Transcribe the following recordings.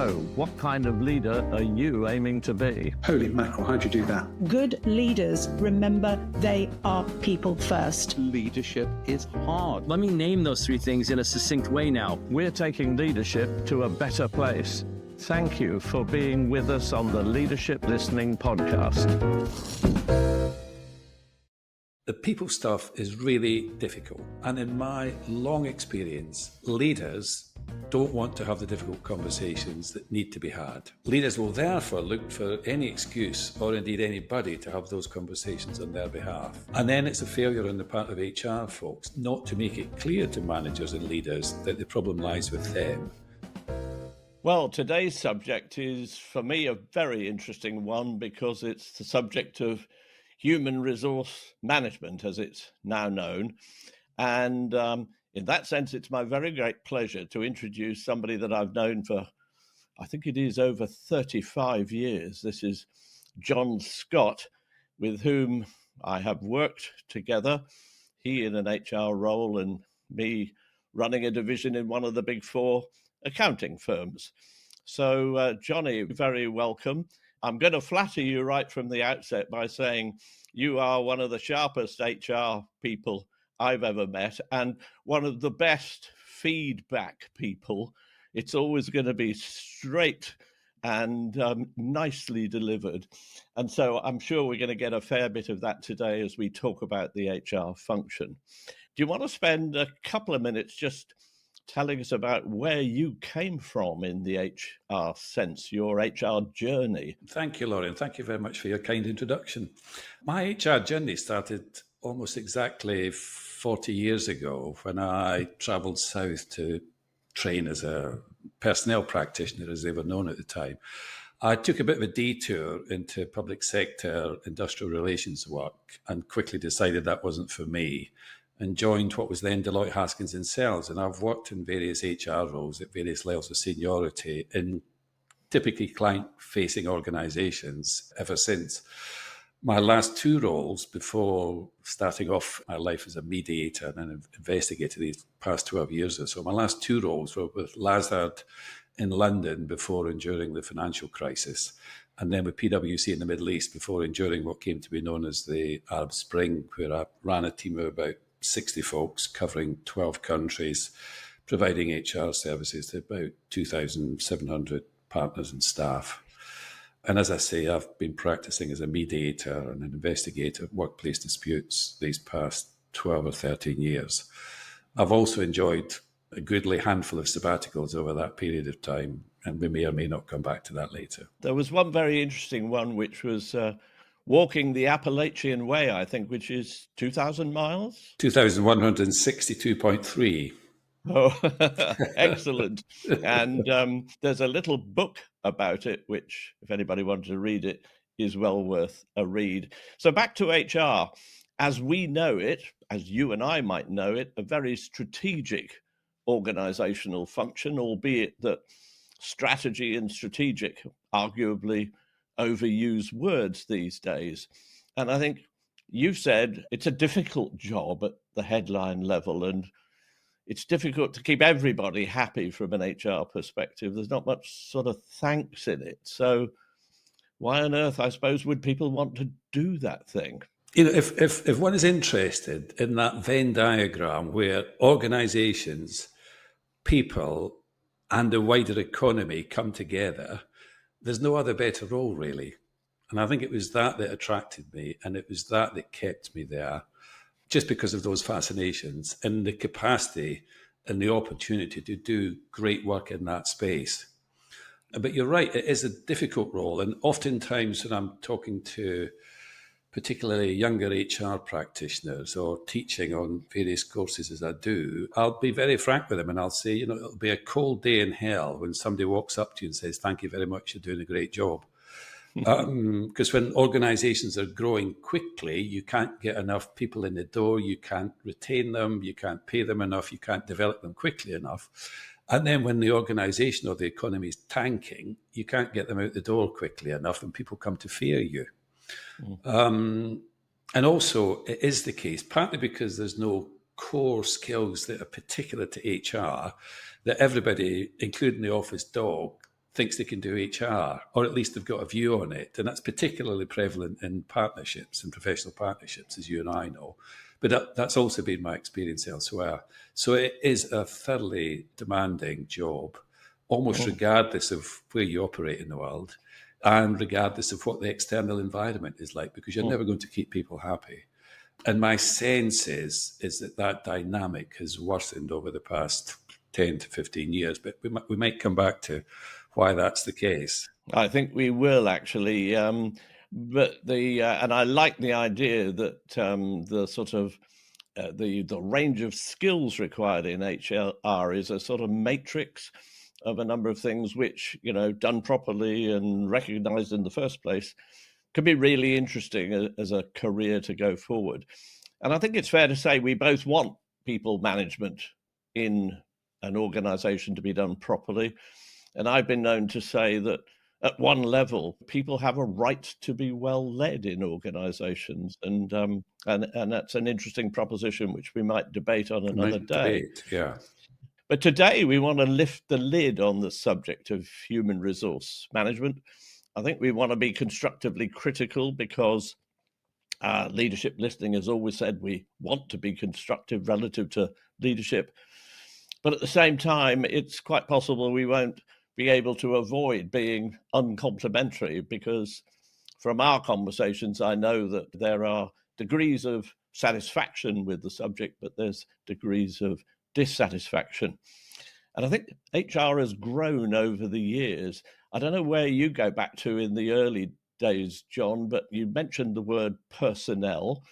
So, what kind of leader are you aiming to be? Holy mackerel, how'd you do that? Good leaders remember they are people first. Leadership is hard. Let me name those three things in a succinct way now. We're taking leadership to a better place. Thank you for being with us on the Leadership Listening podcast. The people stuff is really difficult. And in my long experience, leaders don't want to have the difficult conversations that need to be had. Leaders will therefore look for any excuse, or indeed anybody, to have those conversations on their behalf. And then it's a failure on the part of HR folks not to make it clear to managers and leaders that the problem lies with them. Well, today's subject is, for me, a very interesting one because it's the subject of human resource management, as it's now known. And in that sense, it's my very great pleasure to introduce somebody that I've known for, I think it is over 35 years. This is John Scott, with whom I have worked together, he in an HR role and me running a division in one of the big four accounting firms. So, Johnny, very welcome. I'm going to flatter you right from the outset by saying you are one of the sharpest HR people I've ever met and one of the best feedback people. It's always going to be straight and nicely delivered. And so I'm sure we're going to get a fair bit of that today as we talk about the HR function. Do you want to spend a couple of minutes just telling us about where you came from in the HR sense, your HR journey? Thank you, Lawrie, and thank you very much for your kind introduction. My HR journey started almost exactly 40 years ago when I travelled south to train as a personnel practitioner, as they were known at the time. I took a bit of a detour into public sector industrial relations work and quickly decided that wasn't for me, and joined what was then Deloitte Haskins & Sells. And I've worked in various HR roles at various levels of seniority in typically client-facing organisations ever since. My last two roles before starting off my life as a mediator and an investigator these past 12 years or so, my last two roles were with Lazard in London before and during the financial crisis, and then with PwC in the Middle East before and during what came to be known as the Arab Spring, where I ran a team of about 60 folks covering 12 countries, providing HR services to about 2,700 partners and staff. And as I say, I've been practicing as a mediator and an investigator of workplace disputes these past 12 or 13 years. I've also enjoyed a goodly handful of sabbaticals over that period of time, and we may or may not come back to that later. There was one very interesting one, which was walking the Appalachian Way, I think, which is 2,000 miles? 2,162.3. Oh, excellent. And there's a little book about it, which, if anybody wanted to read it, is well worth a read. So back to HR. As we know it, as you and I might know it, a very strategic organizational function, albeit that strategy and strategic arguably overused words these days. And I think you've said it's a difficult job at the headline level, and it's difficult to keep everybody happy from an HR perspective. There's not much sort of thanks in it. So why on earth, I suppose, would people want to do that thing? You know, if one is interested in that Venn diagram where organizations, people, and the wider economy come together, there's no other better role, really. And I think it was that attracted me, and it was that kept me there, just because of those fascinations and the capacity and the opportunity to do great work in that space. But you're right, it is a difficult role. And oftentimes when I'm talking to particularly younger HR practitioners or teaching on various courses as I do, I'll be very frank with them and I'll say, you know, it'll be a cold day in hell when somebody walks up to you and says, "Thank you very much, you're doing a great job." Because when organizations are growing quickly, you can't get enough people in the door, you can't retain them, you can't pay them enough, you can't develop them quickly enough. And then when the organization or the economy is tanking, you can't get them out the door quickly enough and people come to fear you. And also, it is the case, partly because there's no core skills that are particular to HR, that everybody, including the office dog, thinks they can do HR, or at least they've got a view on it. And that's particularly prevalent in partnerships and professional partnerships, as you and I know. But that's also been my experience elsewhere. So it is a thoroughly demanding job, almost regardless of where you operate in the world and regardless of what the external environment is like, because you're never going to keep people happy. And my sense is that dynamic has worsened over the past 10 to 15 years, but we might come back to why that's the case. I think we will actually, but and I like the idea that the sort of the range of skills required in HR is a sort of matrix of a number of things which, done properly and recognised in the first place, could be really interesting as a career to go forward. And I think it's fair to say we both want people management in an organisation to be done properly. And I've been known to say that at one level, people have a right to be well led in organisations, and that's an interesting proposition which we might debate on another day. Yeah. But today we want to lift the lid on the subject of human resource management. I think we want to be constructively critical because leadership listening has always said we want to be constructive relative to leadership. But at the same time, it's quite possible we won't be able to avoid being uncomplimentary, because from our conversations, I know that there are degrees of satisfaction with the subject, but there's degrees of dissatisfaction. And I think HR has grown over the years. I don't know where you go back to in the early days, John, but you mentioned the word personnel,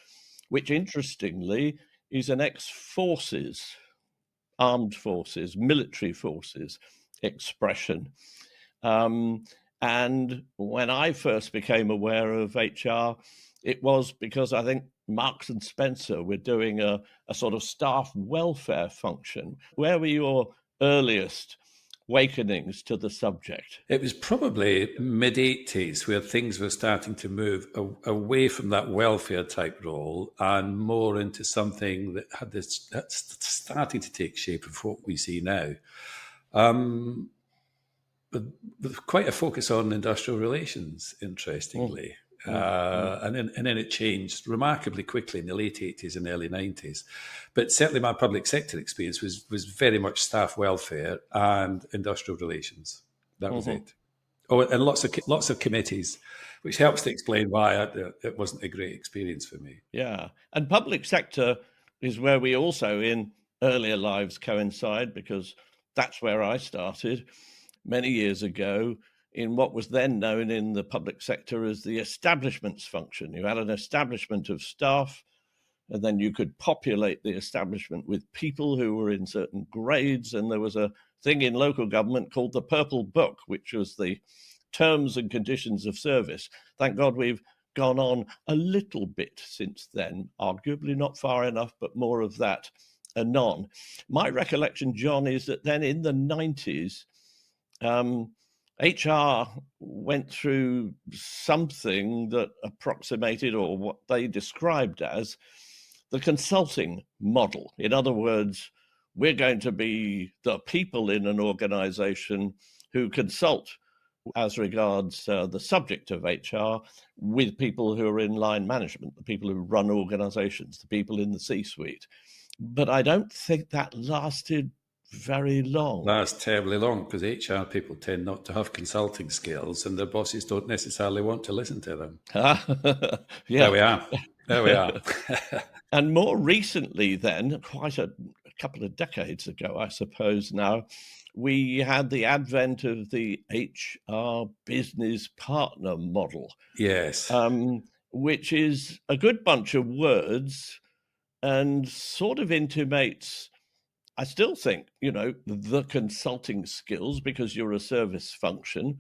which interestingly is an ex-forces, armed forces, military forces expression. And when I first became aware of HR, it was because I think Marks and Spencer were doing a sort of staff welfare function. Where were your earliest awakenings to the subject? It was probably mid-80s where things were starting to move away from that welfare type role and more into something that had that's starting to take shape of what we see now. With quite a focus on industrial relations, interestingly. And then it changed remarkably quickly in the late 80s and early 90s. But certainly my public sector experience was very much staff welfare and industrial relations. That was it. Oh, and lots of committees, which helps to explain why it wasn't a great experience for me. Yeah. And public sector is where we also in earlier lives coincide, because that's where I started many years ago in what was then known in the public sector as the establishments function. You had an establishment of staff, and then you could populate the establishment with people who were in certain grades. And there was a thing in local government called the Purple Book, which was the terms and conditions of service. Thank God we've gone on a little bit since then, arguably not far enough, but more of that anon. My recollection, John, is that then in the 90s, HR went through something that approximated, or what they described as, the consulting model. In other words, we're going to be the people in an organization who consult as regards the subject of HR with people who are in line management, the people who run organizations, the people in the C-suite. But I don't think that lasted very long. That's terribly long, because HR people tend not to have consulting skills and their bosses don't necessarily want to listen to them. Yeah. There we are. And more recently then, quite a couple of decades ago, I suppose now, we had the advent of the HR business partner model. Yes. Which is a good bunch of words and sort of intimates, I still think, the consulting skills, because you're a service function,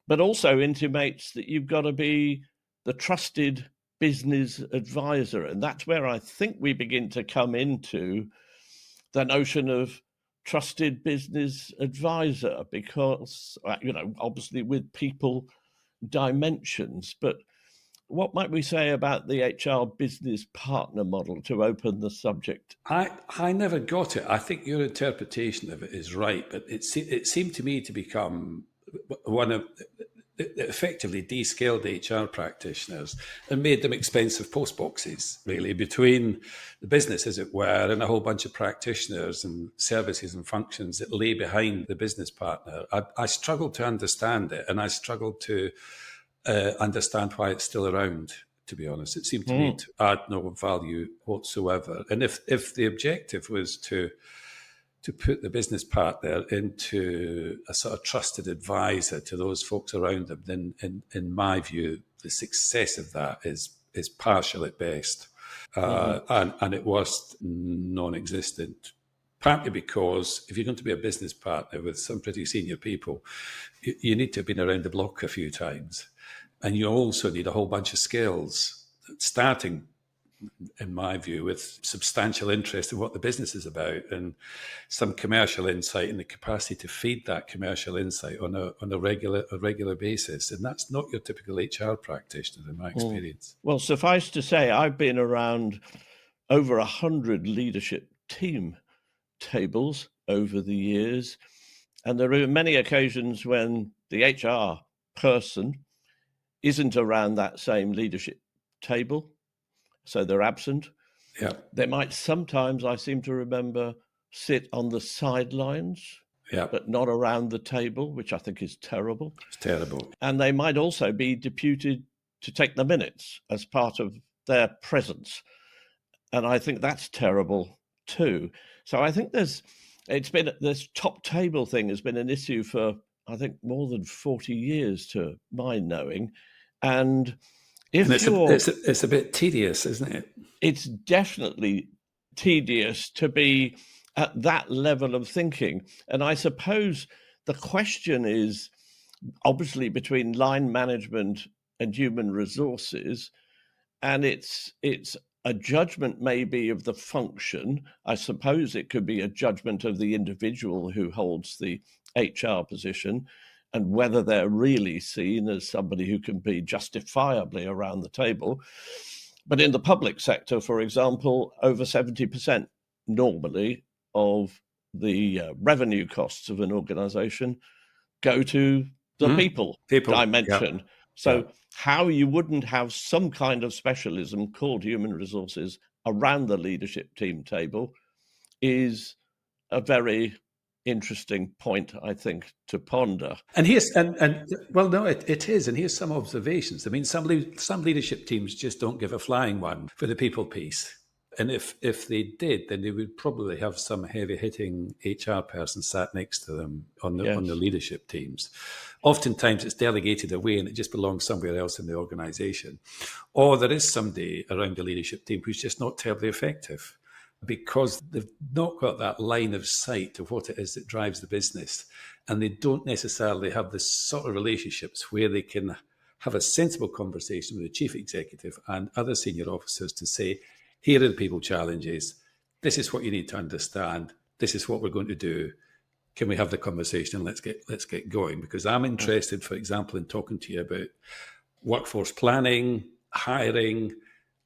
but also intimates that you've got to be the trusted business advisor. And that's where I think we begin to come into the notion of trusted business advisor, because, obviously with people dimensions, but what might we say about the HR business partner model to open the subject? I never got it. I think your interpretation of it is right, but it seemed to me to become one of effectively descaled HR practitioners and made them expensive post boxes, really, between the business, as it were, and a whole bunch of practitioners and services and functions that lay behind the business partner. I struggled to understand it, and I struggled to understand why it's still around. To be honest, it seemed to me to add no value whatsoever. And if the objective was to put the business partner into a sort of trusted advisor to those folks around them, then in my view, the success of that is partial at best. And it was non-existent, partly because if you're going to be a business partner with some pretty senior people, you need to have been around the block a few times. And you also need a whole bunch of skills, starting, in my view, with substantial interest in what the business is about and some commercial insight and the capacity to feed that commercial insight on a regular basis. And that's not your typical HR practitioner, in my experience. Well, suffice to say, I've been around over 100 leadership team tables over the years. And there are many occasions when the HR person isn't around that same leadership table, so they're absent. Yeah. They might sometimes, I seem to remember, sit on the sidelines, but not around the table, which I think is terrible. It's terrible. And they might also be deputed to take the minutes as part of their presence. And I think that's terrible too. So I think this top table thing has been an issue for, I think, more than 40 years to my knowing. And it's a bit tedious, isn't it? It's definitely tedious to be at that level of thinking. And I suppose the question is obviously between line management and human resources, and it's a judgment maybe of the function. I suppose it could be a judgment of the individual who holds the HR position and whether they're really seen as somebody who can be justifiably around the table. But in the public sector, for example, over 70% normally of the revenue costs of an organization go to the people dimension. Yeah. So how you wouldn't have some kind of specialism called human resources around the leadership team table is a very interesting point, I think, to ponder. And here's well, no, it is. And here's some observations. I mean, some leadership teams just don't give a flying one for the people piece. And if they did, then they would probably have some heavy-hitting HR person sat next to them on the leadership teams. Oftentimes, it's delegated away and it just belongs somewhere else in the organisation. Or there is somebody around the leadership team who's just not terribly effective because they've not got that line of sight of what it is that drives the business. And they don't necessarily have the sort of relationships where they can have a sensible conversation with the chief executive and other senior officers to say, here are the people challenges. This is what you need to understand. This is what we're going to do. Can we have the conversation? Let's get going. Because I'm interested, for example, in talking to you about workforce planning, hiring,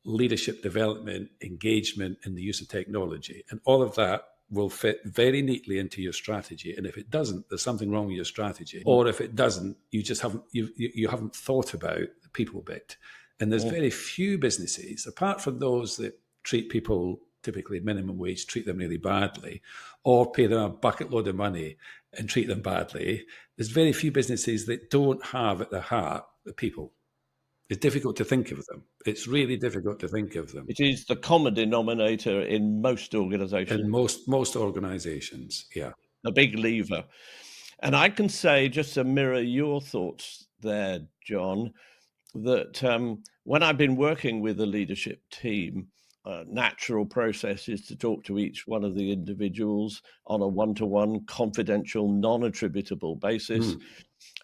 leadership development, engagement, and the use of technology. And all of that will fit very neatly into your strategy. And if it doesn't, there's something wrong with your strategy. Or if it doesn't, you just haven't thought about the people bit. And there's very few businesses, apart from those that treat people, typically minimum wage, treat them really badly, or pay them a bucket load of money and treat them badly. There's very few businesses that don't have at their heart the people. It's difficult to think of them. It's really difficult to think of them. It is the common denominator in most organizations. In most organizations, yeah. A big lever. And I can say, just to mirror your thoughts there, John, that when I've been working with a leadership team, natural process is to talk to each one of the individuals on a one-to-one, confidential, non-attributable basis.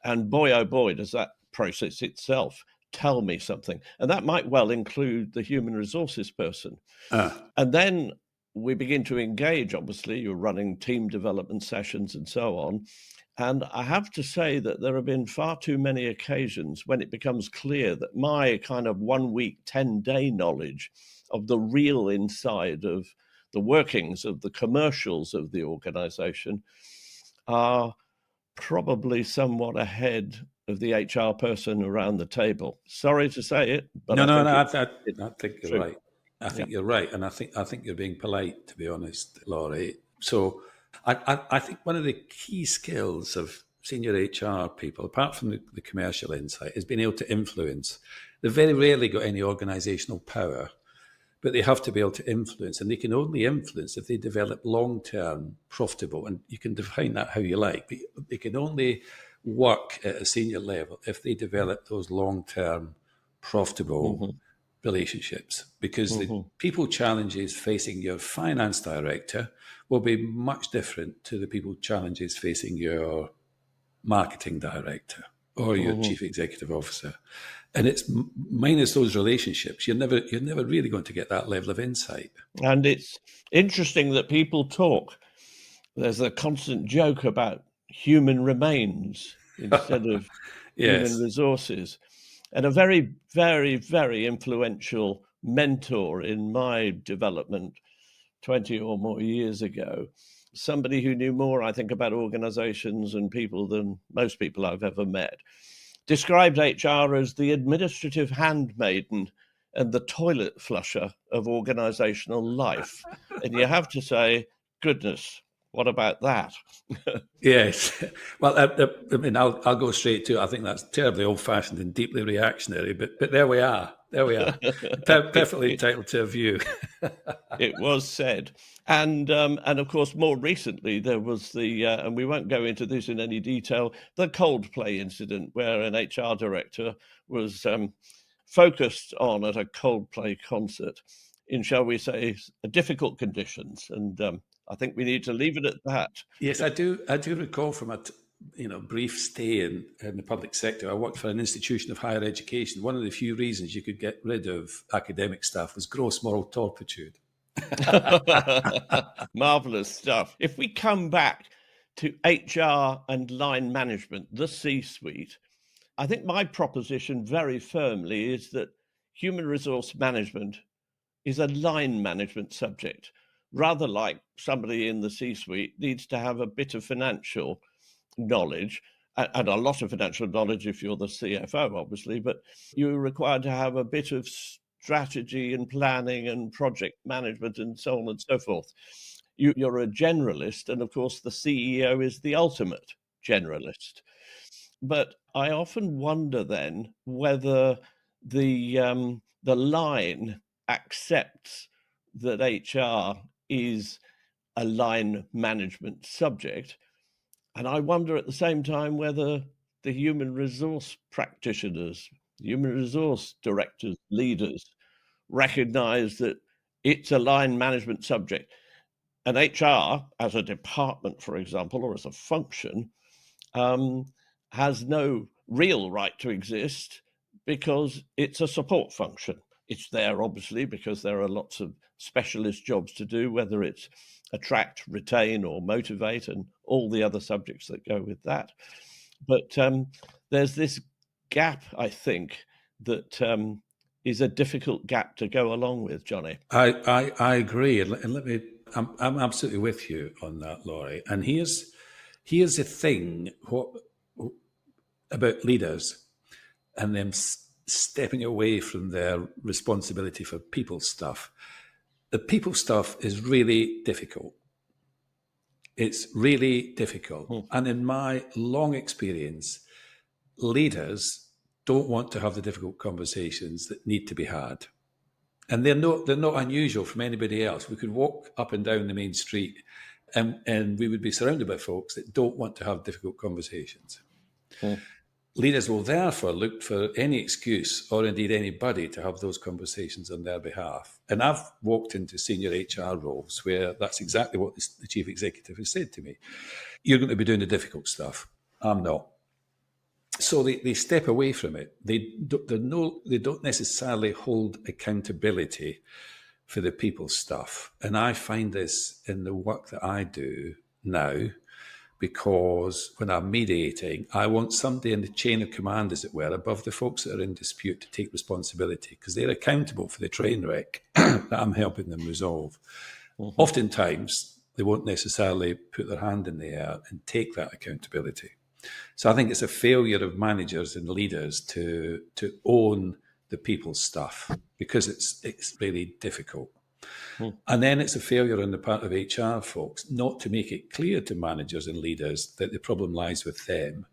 And boy, oh boy, does that process itself tell me something. And that might well include the human resources person. And then we begin to engage, obviously, you're running team development sessions and so on. And I have to say that there have been far too many occasions when it becomes clear that my kind of 1 week, 10-day knowledge of the real inside of the workings of the commercials of the organization are probably somewhat ahead of the HR person around the table. Sorry to say it, but No, I no, think no. it's I think you're true. right. I think you're right, and I think you're being polite, to be honest, Lawrie. So, I think one of the key skills of senior HR people, apart from the commercial insight, is being able to influence. They've very rarely got any organisational power, but they have to be able to influence, and they can only influence if they develop long-term profitable, and you can define that how you like, but they can only work at a senior level if they develop those long-term profitable relationships, because the people challenges facing your finance director will be much different to the people challenges facing your marketing director or your chief executive officer. And it's minus those relationships, you're never really going to get that level of insight. And it's interesting that people talk. There's a constant joke about human remains instead of human Yes. resources. And a very, very, very influential mentor in my development 20 or more years ago, somebody who knew more, I think, about organizations and people than most people I've ever met, described HR as the administrative handmaiden and the toilet flusher of organizational life. And you have to say, goodness, what about that? Yes. Well, I mean, I'll go straight to it. I think that's terribly old-fashioned and deeply reactionary, but there we are. There we are. Perfectly entitled to a view. It was said, and of course, more recently there was the, and we won't go into this in any detail, the Coldplay incident where an HR director was focused on at a Coldplay concert in, shall we say, difficult conditions, and I think we need to leave it at that. Yes, I do. I do recall from a brief stay in the public sector. I worked for an institution of higher education. One of the few reasons you could get rid of academic staff was gross moral turpitude. Marvelous stuff. If we come back to HR and line management, the C-suite, I think my proposition very firmly is that human resource management is a line management subject, rather like somebody in the C-suite needs to have a bit of financial knowledge and a lot of financial knowledge if you're the CFO, obviously, but you're required to have a bit of strategy and planning and project management and so on and so forth. You're a generalist, and of course, the CEO is the ultimate generalist. But I often wonder then whether the line accepts that HR is a line management subject, and I wonder at the same time whether the human resource practitioners, human resource directors, leaders recognize that it's a line management subject. And HR, as a department, for example, or as a function, has no real right to exist because it's a support function. It's there, obviously, because there are lots of specialist jobs to do, whether it's attract, retain, or motivate, and all the other subjects that go with that. But there's this gap, I think, that is a difficult gap to go along with, Johnny. I agree, and let me. I'm absolutely with you on that, Lawrie. And here's the thing: about leaders and them stepping away from their responsibility for people stuff. The people stuff is really difficult. It's really difficult. And in my long experience, leaders don't want to have the difficult conversations that need to be had. And they're not unusual from anybody else. We could walk up and down the main street and we would be surrounded by folks that don't want to have difficult conversations. Leaders will therefore look for any excuse or indeed anybody to have those conversations on their behalf. And I've walked into senior HR roles where that's exactly what the chief executive has said to me. You're going to be doing the difficult stuff. I'm not. So they step away from it. They don't necessarily hold accountability for the people stuff. And I find this in the work that I do now, because when I'm mediating, I want somebody in the chain of command, as it were, above the folks that are in dispute to take responsibility, because they're accountable for the train wreck that I'm helping them resolve. Oftentimes, they won't necessarily put their hand in the air and take that accountability. So I think it's a failure of managers and leaders to own the people stuff, because it's really difficult. And then it's a failure on the part of HR folks not to make it clear to managers and leaders that the problem lies with them.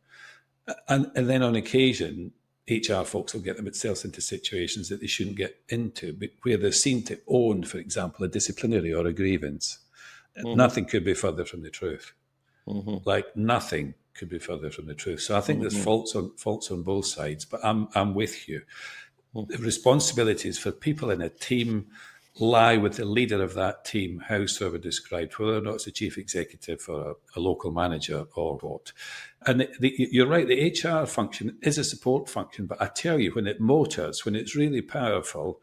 And then on occasion, HR folks will get themselves into situations that they shouldn't get into, but where they're seen to own, for example, a disciplinary or a grievance. Nothing could be further from the truth. Like nothing could be further from the truth. So I think there's faults on both sides, but I'm with you. The responsibilities for people in a team lie with the leader of that team, howsoever described, whether or not it's a chief executive or a local manager or what. And you're right, the HR function is a support function, but I tell you, when it motors, when it's really powerful,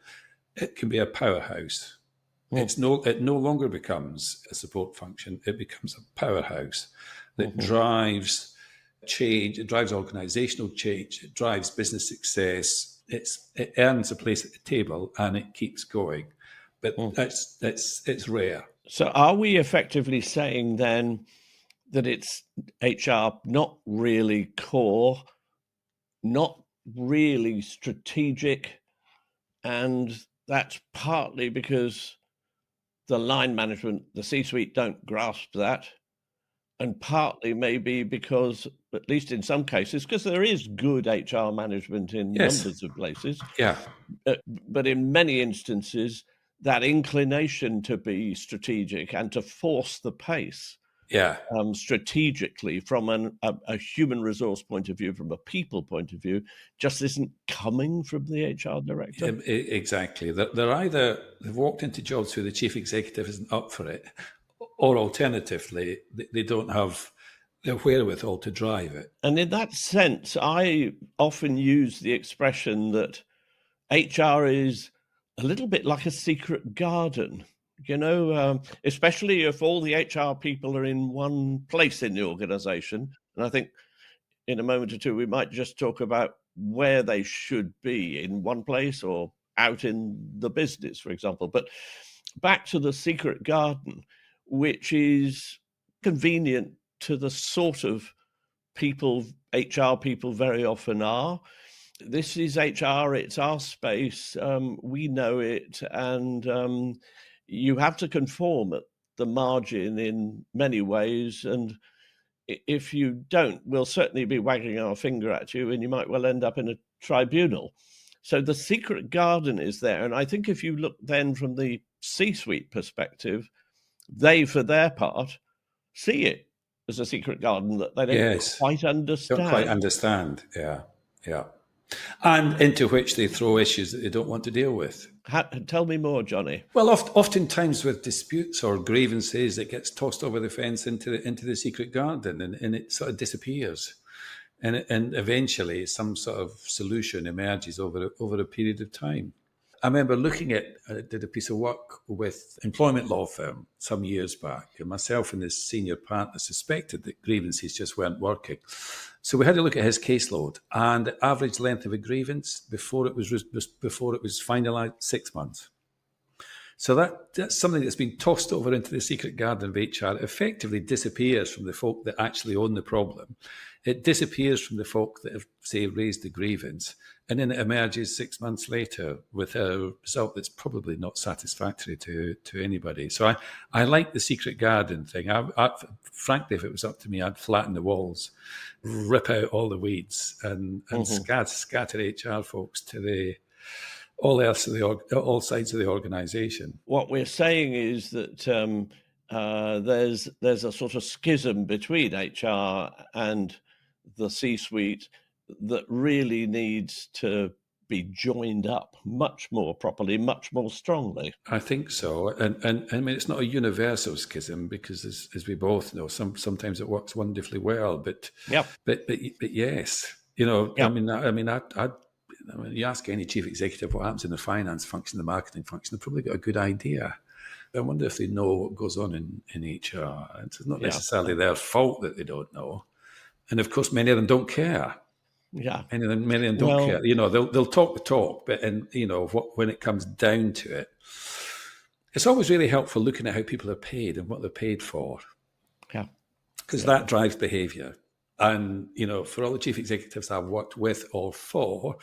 it can be a powerhouse. It no longer becomes a support function, it becomes a powerhouse that drives change, it drives organizational change, it drives business success, it earns a place at the table and it keeps going. But it's rare. So are we effectively saying then that it's HR not really core, not really strategic, and that's partly because the line management, the C-suite don't grasp that, and partly maybe because, at least in some cases, because there is good HR management in numbers of places, but in many instances, that inclination to be strategic and to force the pace strategically from a human resource point of view, from a people point of view, just isn't coming from the HR director. Exactly. They've walked into jobs where the chief executive isn't up for it, or alternatively, they don't have the wherewithal to drive it. And in that sense, I often use the expression that HR is a little bit like a secret garden, especially if all the HR people are in one place in the organization. And I think in a moment or two, we might just talk about where they should be, in one place or out in the business, for example. But back to the secret garden, which is convenient to the sort of people HR people very often are. This is HR, it's our space, we know it, and you have to conform at the margin in many ways, and if you don't, we'll certainly be wagging our finger at you, and you might well end up in a tribunal. So the secret garden is there, and I think if you look then from the C-suite perspective, they, for their part, see it as a secret garden that they don't quite understand. Don't quite understand, yeah. And into which they throw issues that they don't want to deal with. Tell me more, Johnny. Well, oftentimes with disputes or grievances, it gets tossed over the fence into the secret garden, and it sort of disappears. And eventually some sort of solution emerges over a period of time. I remember did a piece of work with employment law firm some years back, and myself and this senior partner suspected that grievances just weren't working. So we had to look at his caseload, and the average length of a grievance before it was finalised, 6 months. So that's something that's been tossed over into the secret garden of HR. It effectively disappears from the folk that actually own the problem. It disappears from the folk that have, say, raised the grievance, and then it emerges 6 months later with a result that's probably not satisfactory to anybody. So I like the secret garden thing. Frankly, if it was up to me, I'd flatten the walls, rip out all the weeds, and scatter HR folks to all sides of the organisation. What we're saying is that there's a sort of schism between HR and the C-suite that really needs to be joined up much more properly, much more strongly. I think so, and I mean it's not a universal schism, because as we both know, sometimes it works wonderfully well, but yes, I mean, you ask any chief executive what happens in the finance function, the marketing function, they've probably got a good idea. I wonder if they know what goes on in HR. It's not necessarily their fault that they don't know. And of course, many of them don't care. Yeah. Many of them don't care. They'll talk the talk, but when it comes down to it, it's always really helpful looking at how people are paid and what they're paid for. Yeah. Because that drives behaviour. And, for all the chief executives I've worked with or for,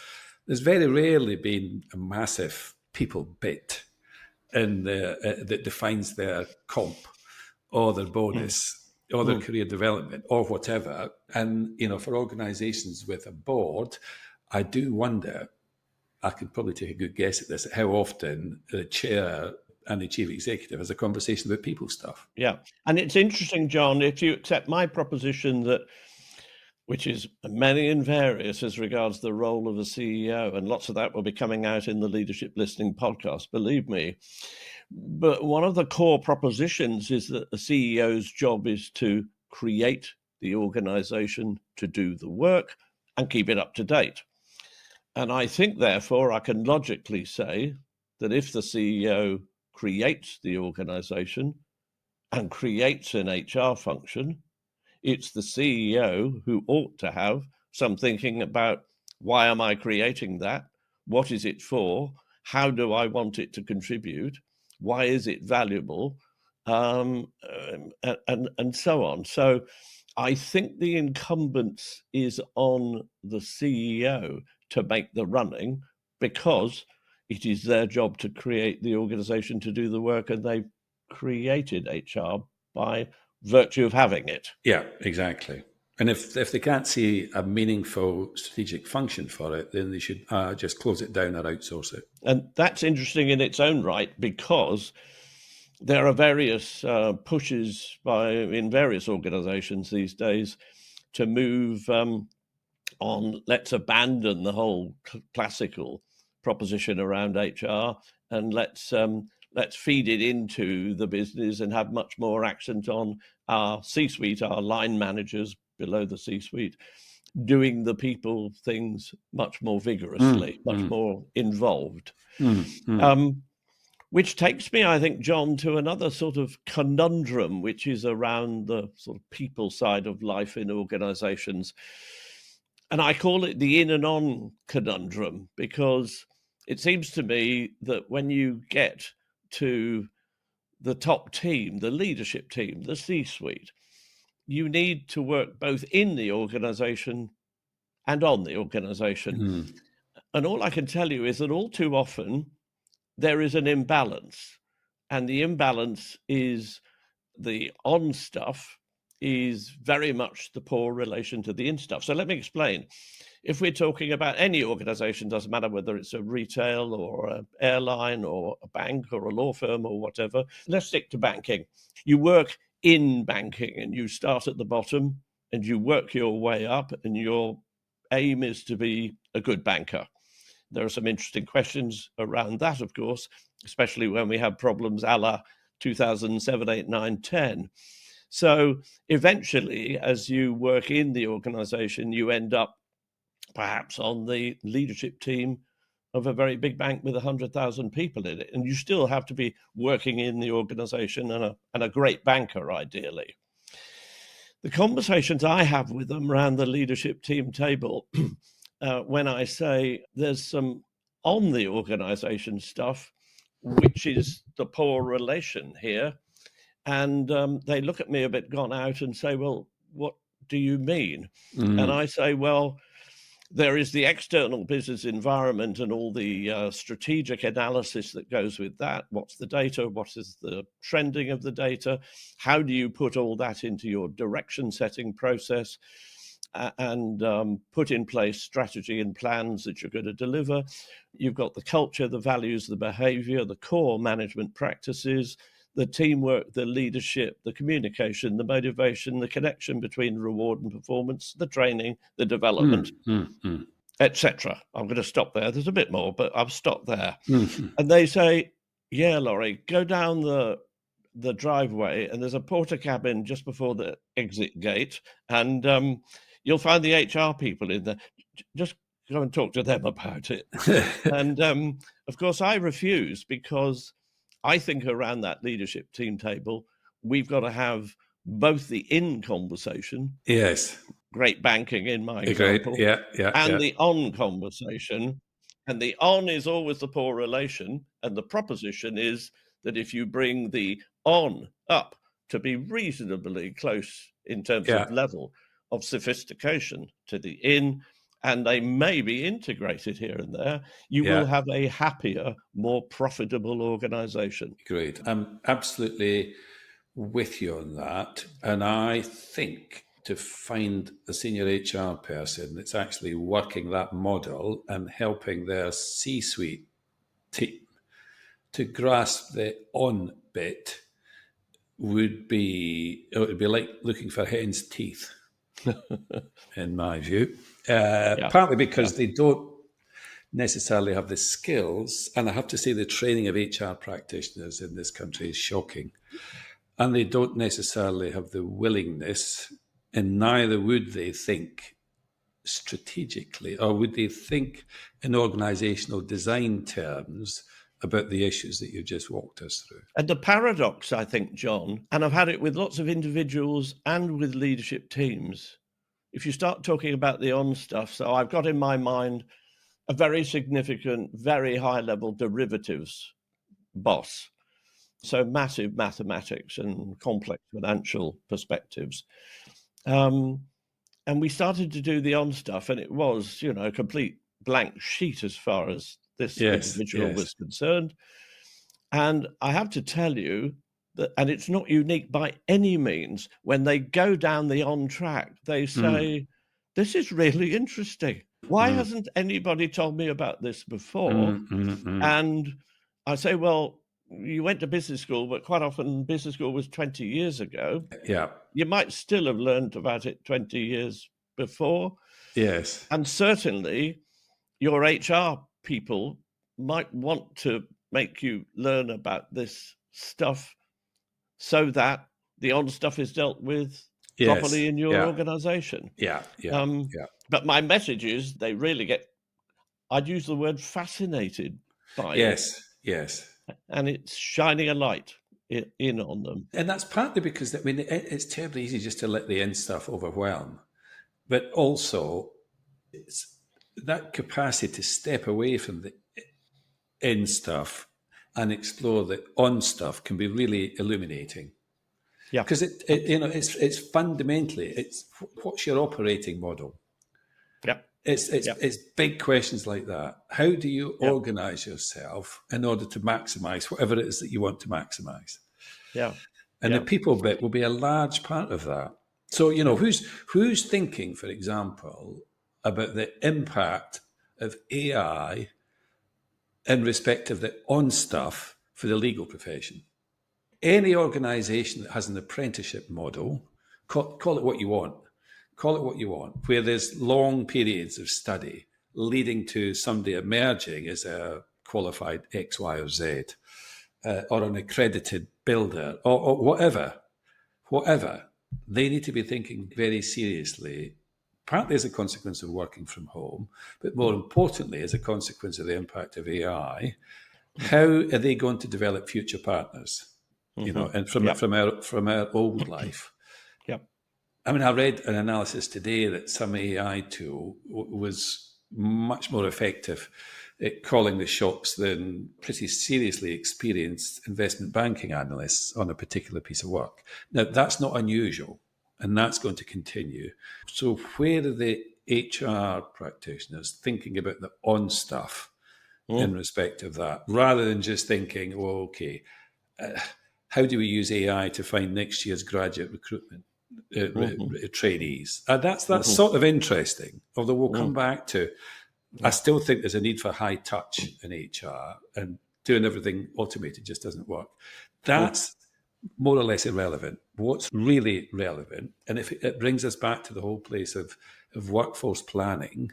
there's very rarely been a massive people bit that defines their comp or their bonus or their career development or whatever. And, for organizations with a board, I do wonder, I could probably take a good guess at this, how often the chair and the chief executive has a conversation about people stuff. Yeah. And it's interesting, John, if you accept my proposition that, which is many and various as regards the role of a CEO, and lots of that will be coming out in the Leadership Listening podcast, believe me. But one of the core propositions is that the CEO's job is to create the organization to do the work and keep it up to date. And I think, therefore, I can logically say that if the CEO creates the organization and creates an HR function, it's the CEO who ought to have some thinking about, why am I creating that? What is it for? How do I want it to contribute? Why is it valuable? And so on. So I think the incumbence is on the CEO to make the running, because it is their job to create the organization to do the work, and they've created HR by virtue of having it. Yeah, exactly. And if they can't see a meaningful strategic function for it, then they should just close it down or outsource it. And that's interesting in its own right, because there are various pushes in various organizations these days to move on, let's abandon the whole classical proposition around HR, and let's feed it into the business and have much more accent on our C-suite, our line managers below the C-suite, doing the people things much more vigorously, much more involved. Which takes me, I think, John, to another sort of conundrum, which is around the sort of people side of life in organizations. And I call it the in and on conundrum, because it seems to me that when you get to the top team, the leadership team, the C-suite, you need to work both in the organization and on the organization. And all I can tell you is that all too often there is an imbalance, and the imbalance is the on stuff is very much the poor relation to the in stuff. So let me explain. If we're talking about any organization, doesn't matter whether it's a retail or an airline or a bank or a law firm or whatever, let's stick to banking. You work in banking and you start at the bottom and you work your way up, and your aim is to be a good banker. There are some interesting questions around that, of course, especially when we have problems a la 2007, 8, 9, 10. So eventually, as you work in the organization, you end up perhaps on the leadership team of a very big bank with 100,000 people in it. And you still have to be working in the organization and a great banker, ideally. The conversations I have with them around the leadership team table, when I say there's some on the organization stuff, which is the poor relation here, and they look at me a bit gone out and say, well, what do you mean? And I say, well, there is the external business environment and all the strategic analysis that goes with that. What's the data? What is the trending of the data? How do you put all that into your direction setting process and put in place strategy and plans that you're going to deliver? You've got the culture, the values, the behavior, the core management practices, the teamwork, the leadership, the communication, the motivation, the connection between reward and performance, the training, the development, etc. I'm going to stop there. There's a bit more, but I've stopped there. And they say, yeah, Lawrie, go down the driveway and there's a porter cabin just before the exit gate, and you'll find the HR people in there. Just go and talk to them about it. And of course, I refuse, because I think around that leadership team table, we've got to have both the in conversation, yes, great banking in my example, and the on conversation. And the on is always the poor relation. And the proposition is that if you bring the on up to be reasonably close in terms of level of sophistication to the in, and they may be integrated here and there, you will have a happier, more profitable organization. Great. I'm absolutely with you on that. And I think to find a senior HR person that's actually working that model and helping their C-suite team to grasp the on bit it would be like looking for hen's teeth, in my view. Partly because they don't necessarily have the skills, and I have to say the training of HR practitioners in this country is shocking. And they don't necessarily have the willingness, and neither would they think strategically, or would they think in organisational design terms about the issues that you just walked us through. And the paradox, I think, John, and I've had it with lots of individuals and with leadership teams, if you start talking about the on stuff, so I've got in my mind a very significant, very high-level derivatives boss, so massive mathematics and complex financial perspectives. And we started to do the on stuff, and it was, a complete blank sheet as far as this individual was concerned. And I have to tell you that, and it's not unique by any means, when they go down the on track, they say, this is really interesting. Why hasn't anybody told me about this before? And I say, well, you went to business school, but quite often business school was 20 years ago. Yeah. You might still have learned about it 20 years before. Yes. And certainly your HR people might want to make you learn about this stuff so that the on stuff is dealt with properly in your organization. But my message is they really get, I'd use the word fascinated by it. Yes. And it's shining a light in on them. And that's partly because, it's terribly easy just to let the in stuff overwhelm. But also, it's that capacity to step away from the in stuff and explore the on stuff can be really illuminating. Yeah, because it's fundamentally, it's what's your operating model? Yeah, it's big questions like that. How do you organize yourself in order to maximize whatever it is that you want to maximize? Yeah, and the people bit will be a large part of that. So who's thinking, for example, about the impact of AI in respect of the on stuff for the legal profession? Any organisation that has an apprenticeship model, call it what you want, where there's long periods of study leading to somebody emerging as a qualified X, Y, or Z, or an accredited builder, or whatever, they need to be thinking very seriously, partly as a consequence of working from home, but more importantly, as a consequence of the impact of AI, how are they going to develop future partners? And from our old life. I read an analysis today that some AI tool was much more effective at calling the shots than pretty seriously experienced investment banking analysts on a particular piece of work. Now, that's not unusual, and that's going to continue. So where are the HR practitioners thinking about the on stuff in respect of that, rather than just thinking, how do we use AI to find next year's graduate recruitment trainees? That's sort of interesting, although we'll come back to, I still think there's a need for high touch in HR, and doing everything automated just doesn't work. That's more or less irrelevant. What's really relevant, and if it brings us back to the whole place of workforce planning,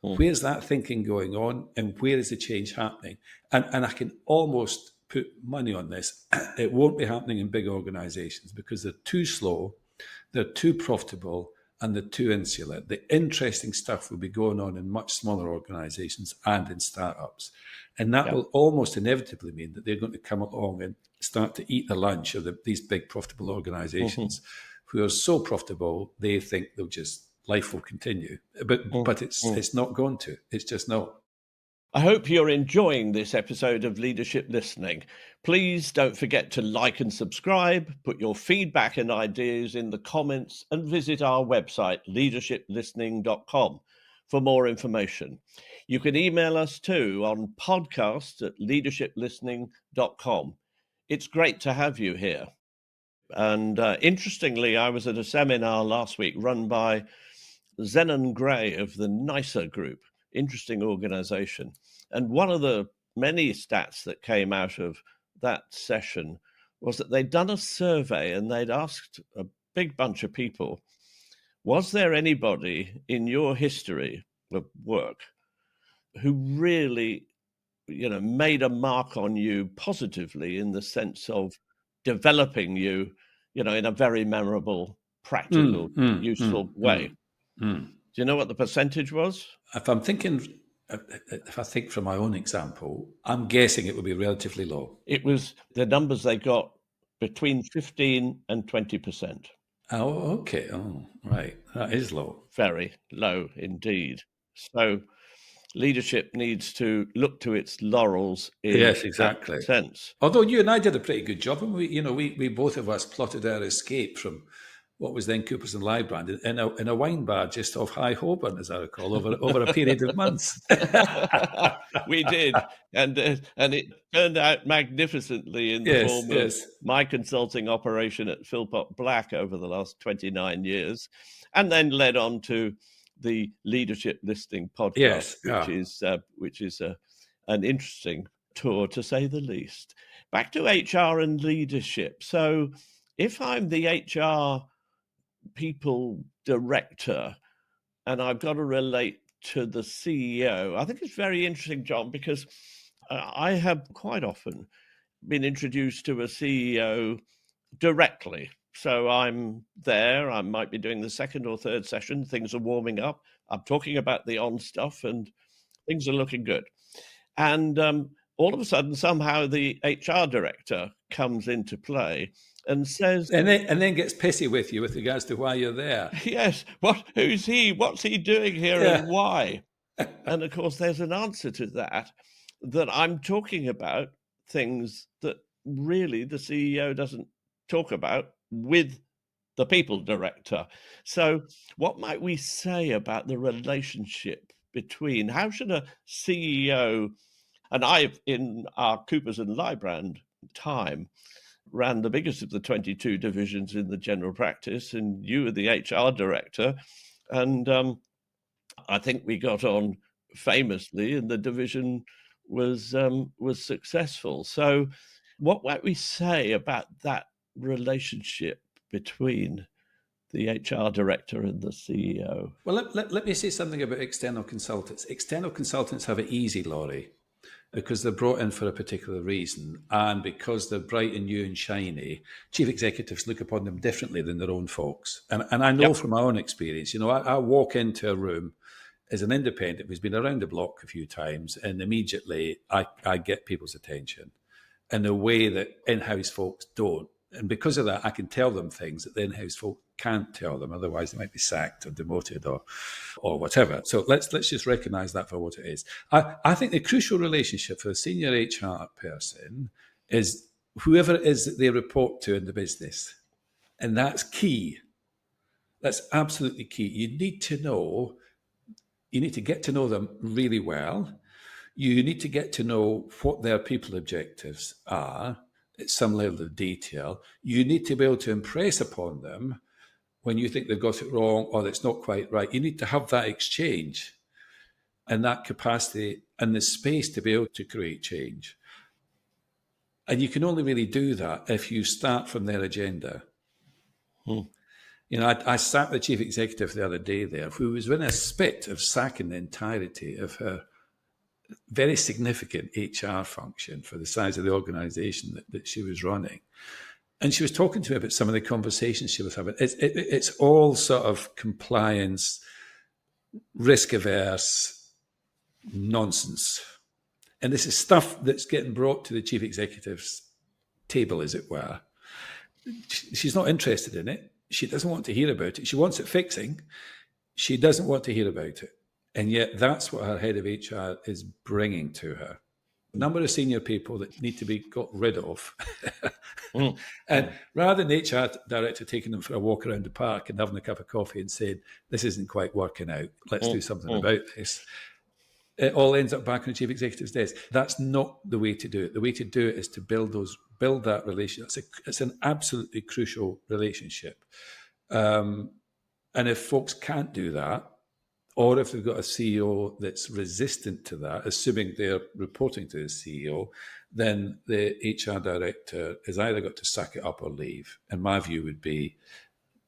where's that thinking going on, and where is the change happening? And I can almost put money on this. It won't be happening in big organizations because they're too slow, they're too profitable, and they're too insular. The interesting stuff will be going on in much smaller organizations and in startups. And that will almost inevitably mean that they're going to come along and start to eat the lunch of these big profitable organizations who are so profitable, they think life will continue. But it's not going to. It's just not. I hope you're enjoying this episode of Leadership Listening. Please don't forget to like and subscribe, put your feedback and ideas in the comments, and visit our website, leadershiplistening.com, for more information. You can email us too on podcast@leadershiplistening.com. It's great to have you here. And interestingly, I was at a seminar last week run by Zenon Gray of the NICER Group, interesting organization. And one of the many stats that came out of that session was that they'd done a survey and they'd asked a big bunch of people, was there anybody in your history of work who really, made a mark on you positively in the sense of developing you, in a very memorable, practical, useful way? Do you know what the percentage was? If I think from my own example, I'm guessing it would be relatively low. It was the numbers they got between 15 and 20%. Oh, okay. Oh, right. That is low. Very low indeed. So leadership needs to look to its laurels in that sense. Although you and I did a pretty good job, and we both of us plotted our escape from what was then Coopers and Lybrand in a wine bar just off High Holborn, as I recall, over a period of months. We did, and it turned out magnificently in the form of my consulting operation at Philpott Black over the last 29 years, and then led on to the Leadership Listening podcast, which is an interesting tour, to say the least. Back to HR and leadership. So if I'm the HR people director and I've got to relate to the CEO, I think it's very interesting, John, because I have quite often been introduced to a CEO directly. So I'm there, I might be doing the second or third session, things are warming up, I'm talking about the on stuff and things are looking good. And all of a sudden, somehow the HR director comes into play and says... And then gets pissy with you with regards to why you're there. Yes, who's he? What's he doing here and why? And of course, there's an answer to that I'm talking about things that really the CEO doesn't talk about with the people director. So what might we say about the relationship between, how should a CEO, and I've, in our Coopers and Lybrand time, ran the biggest of the 22 divisions in the general practice, and you were the HR director, and I think we got on famously, and the division was successful. So what might we say about that relationship between the HR director and the CEO? Well, let me say something about external consultants. External consultants have it easy, Lawrie, because they're brought in for a particular reason, and because they're bright and new and shiny, chief executives look upon them differently than their own folks. And I know from my own experience, I walk into a room as an independent who's been around the block a few times, and immediately I get people's attention in a way that in-house folks don't. And because of that, I can tell them things that the in-house folk can't tell them. Otherwise, they might be sacked or demoted or whatever. So let's just recognise that for what it is. I think the crucial relationship for a senior HR person is whoever it is that they report to in the business. And that's key. That's absolutely key. You need to get to know them really well. You need to get to know what their people objectives are at some level of detail. You need to be able to impress upon them when you think they've got it wrong or it's not quite right. You need to have that exchange and that capacity and the space to be able to create change. And you can only really do that if you start from their agenda. I sat the chief executive the other day there, who was in a spit of sacking the entirety of her very significant HR function for the size of the organisation that she was running. And she was talking to me about some of the conversations she was having. It's all sort of compliance, risk-averse nonsense. And this is stuff that's getting brought to the chief executive's table, as it were. She's not interested in it. She doesn't want to hear about it. She wants it fixing. She doesn't want to hear about it. And yet that's what her head of HR is bringing to her. Number of senior people that need to be got rid of. And rather than HR director taking them for a walk around the park and having a cup of coffee and saying, this isn't quite working out, let's do something about this, it all ends up back on the chief executive's desk. That's not the way to do it. The way to do it is to build that relationship. It's an absolutely crucial relationship. And if folks can't do that, or if they've got a CEO that's resistant to that, assuming they're reporting to the CEO, then the HR director has either got to suck it up or leave. And my view would be,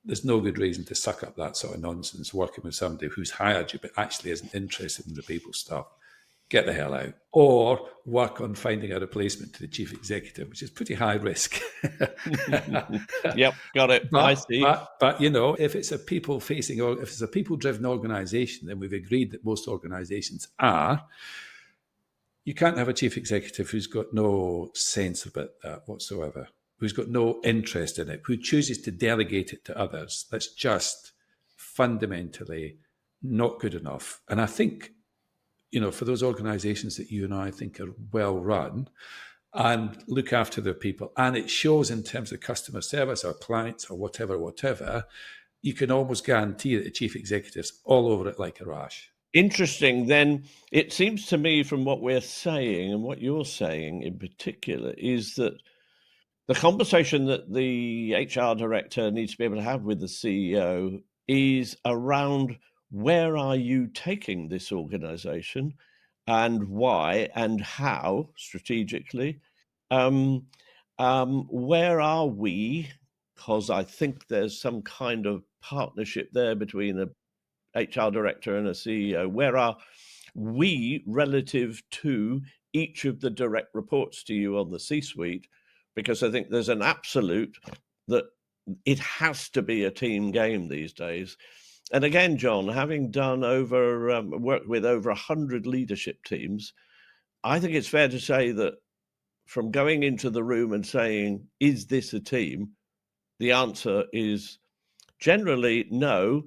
there's no good reason to suck up that sort of nonsense working with somebody who's hired you but actually isn't interested in the people stuff. Get the hell out. Or work on finding a replacement to the chief executive, which is pretty high risk. Yep, got it. I see. But you know, if it's a people-facing or if it's a people-driven organisation, then we've agreed that most organisations are. You can't have a chief executive who's got no sense about that whatsoever, who's got no interest in it, who chooses to delegate it to others. That's just fundamentally not good enough. And I think, you know, for those organisations that you and I think are well run and look after their people, and it shows in terms of customer service or clients or whatever, you can almost guarantee that the chief executive's all over it like a rash. Interesting. Then it seems to me from what we're saying and what you're saying in particular is that the conversation that the HR director needs to be able to have with the CEO is around where are you taking this organization and why and how strategically? Where are we? Because I think there's some kind of partnership there between a HR director and a CEO. Where are we relative to each of the direct reports to you on the C-suite? Because I think there's an absolute that it has to be a team game these days. And again, John, having done worked with over 100 leadership teams, I think it's fair to say that from going into the room and saying, is this a team? The answer is generally no.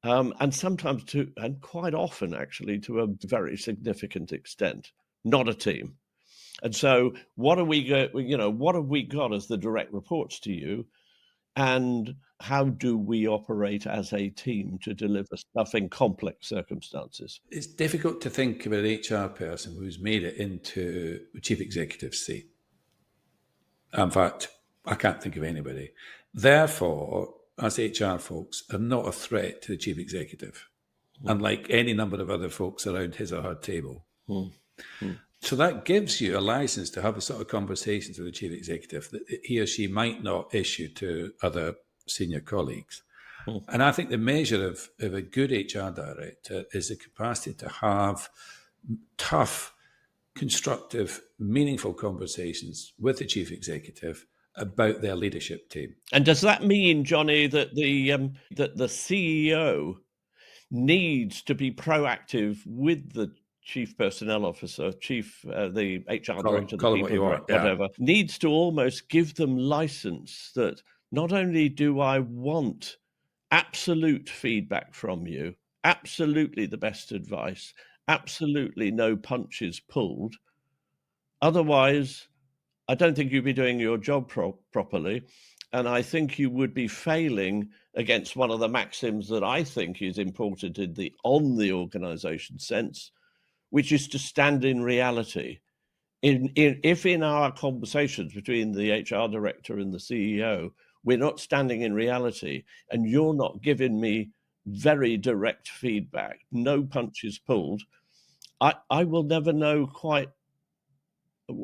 And sometimes and quite often actually to a very significant extent, not a team. And so what have we got as the direct reports to you? And how do we operate as a team to deliver stuff in complex circumstances? It's difficult to think of an HR person who's made it into a chief executive seat. In fact, I can't think of anybody. Therefore, us HR folks are not a threat to the chief executive, unlike any number of other folks around his or her table. So that gives you a license to have a sort of conversations with the chief executive that he or she might not issue to other senior colleagues. And I think the measure of a good HR director is the capacity to have tough, constructive, meaningful conversations with the chief executive about their leadership team. And does that mean, Johnny, that the CEO needs to be proactive with the chief personnel officer, the HR director, call them what you want, whatever, needs to almost give them license that not only do I want absolute feedback from you, absolutely the best advice, absolutely no punches pulled. Otherwise, I don't think you'd be doing your job properly. And I think you would be failing against one of the maxims that I think is important in the organization sense, which is to stand in reality. If in our conversations between the HR director and the CEO, we're not standing in reality and you're not giving me very direct feedback, no punches pulled, I will never know quite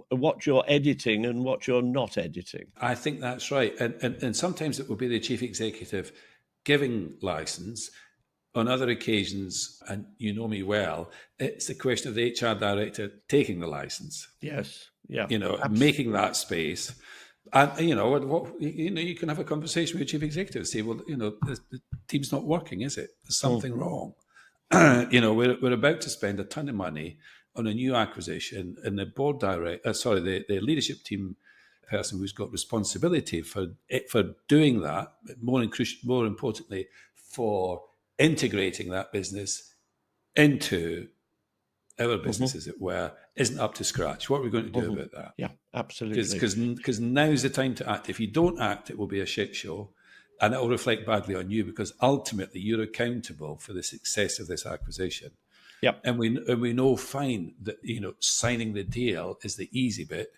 what you're editing and what you're not editing. I think that's right. And sometimes it will be the chief executive giving license. On other occasions, and you know me well, it's a question of the HR director taking the license. Yes. Yeah. Absolutely. Making that space. And, you can have a conversation with your chief executive and say, well, the team's not working, is it? There's something wrong. We're about to spend a ton of money on a new acquisition, and the leadership team person who's got responsibility for doing that, more importantly, for integrating that business, into our business, as it were, isn't up to scratch. What are we going to do about that? Yeah, absolutely. Because now's the time to act. If you don't act, it will be a shit show, and it will reflect badly on you, because ultimately you're accountable for the success of this acquisition. Yep. And we know fine that signing the deal is the easy bit,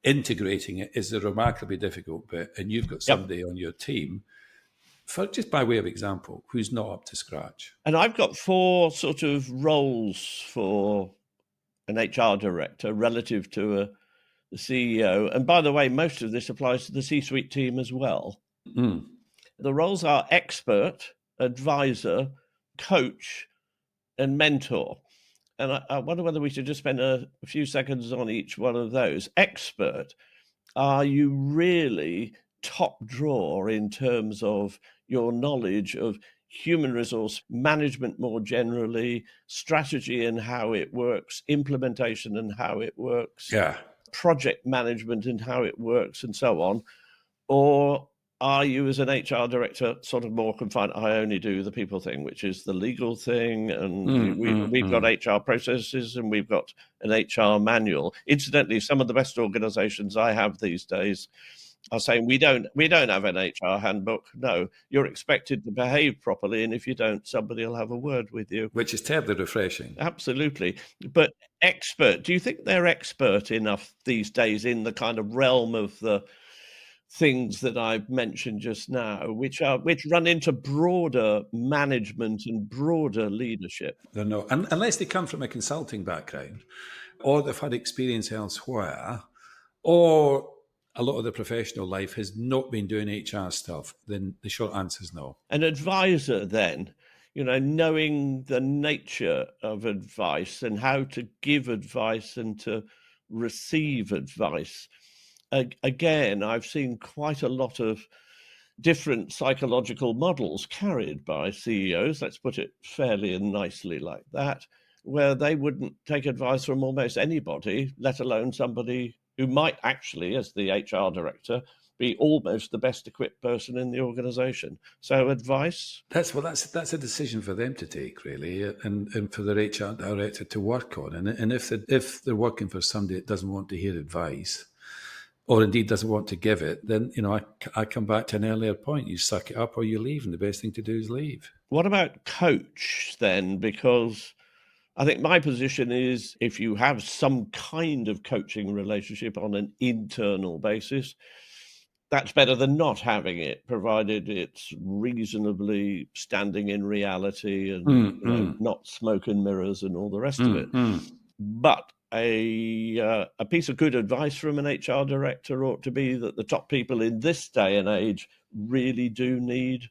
integrating it is the remarkably difficult bit, and you've got somebody on your team, for just by way of example, who's not up to scratch. And I've got 4 sort of roles for an HR director relative to the CEO. And by the way, most of this applies to the C-suite team as well. Mm. The roles are expert, advisor, coach, and mentor. And I wonder whether we should just spend a few seconds on each one of those. Expert, are you really top drawer in terms of your knowledge of human resource management more generally, strategy and how it works, implementation and how it works, project management and how it works, and so on? Or are you, as an HR director, sort of more confined? I only do the people thing, which is the legal thing, and we've got HR processes and we've got an HR manual. Incidentally, some of the best organizations I have these days are saying we don't have an HR handbook. No, you're expected to behave properly, and if you don't, somebody will have a word with you. Which is terribly refreshing. Absolutely. But expert, do you think they're expert enough these days in the kind of realm of the things that I've mentioned just now, which run into broader management and broader leadership? They're not, unless they come from a consulting background, or they've had experience elsewhere, or a lot of the professional life has not been doing HR stuff, then the short answer is no. An advisor then, knowing the nature of advice and how to give advice and to receive advice. Again, I've seen quite a lot of different psychological models carried by CEOs, let's put it fairly and nicely like that, where they wouldn't take advice from almost anybody, let alone somebody who might actually, as the HR director, be almost the best equipped person in the organization. So advice? That's a decision for them to take, really, and for their HR director to work on. And if they're working for somebody that doesn't want to hear advice, or indeed doesn't want to give it, then I come back to an earlier point. You suck it up or you leave, and the best thing to do is leave. What about coach then? Because I think my position is, if you have some kind of coaching relationship on an internal basis, that's better than not having it, provided it's reasonably standing in reality and not smoke and mirrors and all the rest of it. But a piece of good advice from an HR director ought to be that the top people in this day and age really do need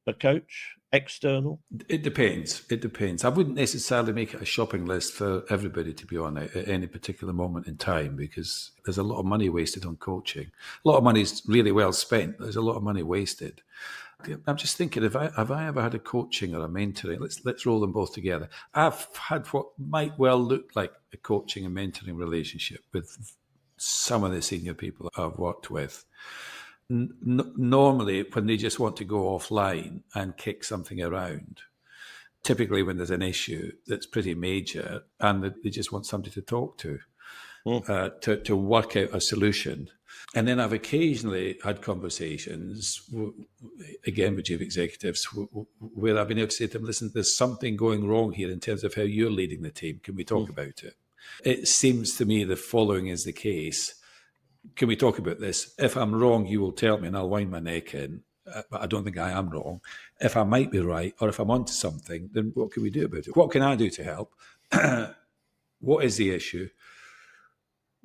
a coach, external. It depends. I wouldn't necessarily make it a shopping list for everybody to be on at any particular moment in time, because there's a lot of money wasted on coaching. A lot of money is really well spent. There's a lot of money wasted. I'm just thinking, have I ever had a coaching or a mentoring? Let's roll them both together. I've had what might well look like a coaching and mentoring relationship with some of the senior people I've worked with. Normally, when they just want to go offline and kick something around, typically when there's an issue that's pretty major and they just want somebody to talk to work out a solution. And then I've occasionally had conversations, again with chief executives, where I've been able to say to them, listen, there's something going wrong here in terms of how you're leading the team. Can we talk about it? It seems to me the following is the case. Can we talk about this? If I'm wrong, you will tell me and I'll wind my neck in. But I don't think I am wrong. If I might be right, or if I'm onto something, then what can we do about it? What can I do to help? What is the issue?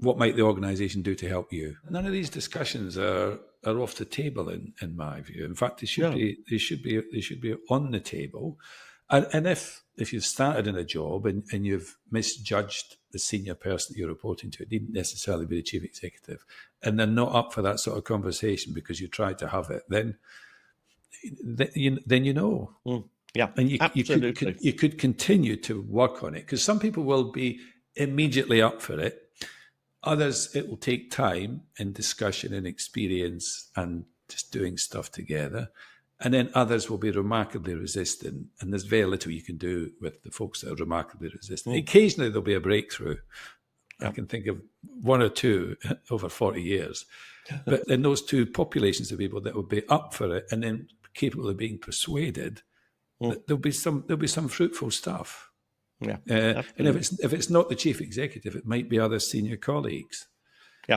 What might the organisation do to help you? None of these discussions are off the table in my view. In fact, they should be on the table. And if you've started in a job and you've misjudged the senior person that you're reporting to, it needn't necessarily be the chief executive, and they're not up for that sort of conversation because you tried to have it, then you know. Yeah, and absolutely. You could continue to work on it, because some people will be immediately up for it. Others, it will take time and discussion and experience and just doing stuff together. And then others will be remarkably resistant, and there's very little you can do with the folks that are remarkably resistant. Occasionally there'll be a breakthrough. I can think of one or two over 40 years. But in those two populations of people that will be up for it and then capable of being persuaded, there'll be some fruitful stuff. Yeah, and if it's not the chief executive, it might be other senior colleagues,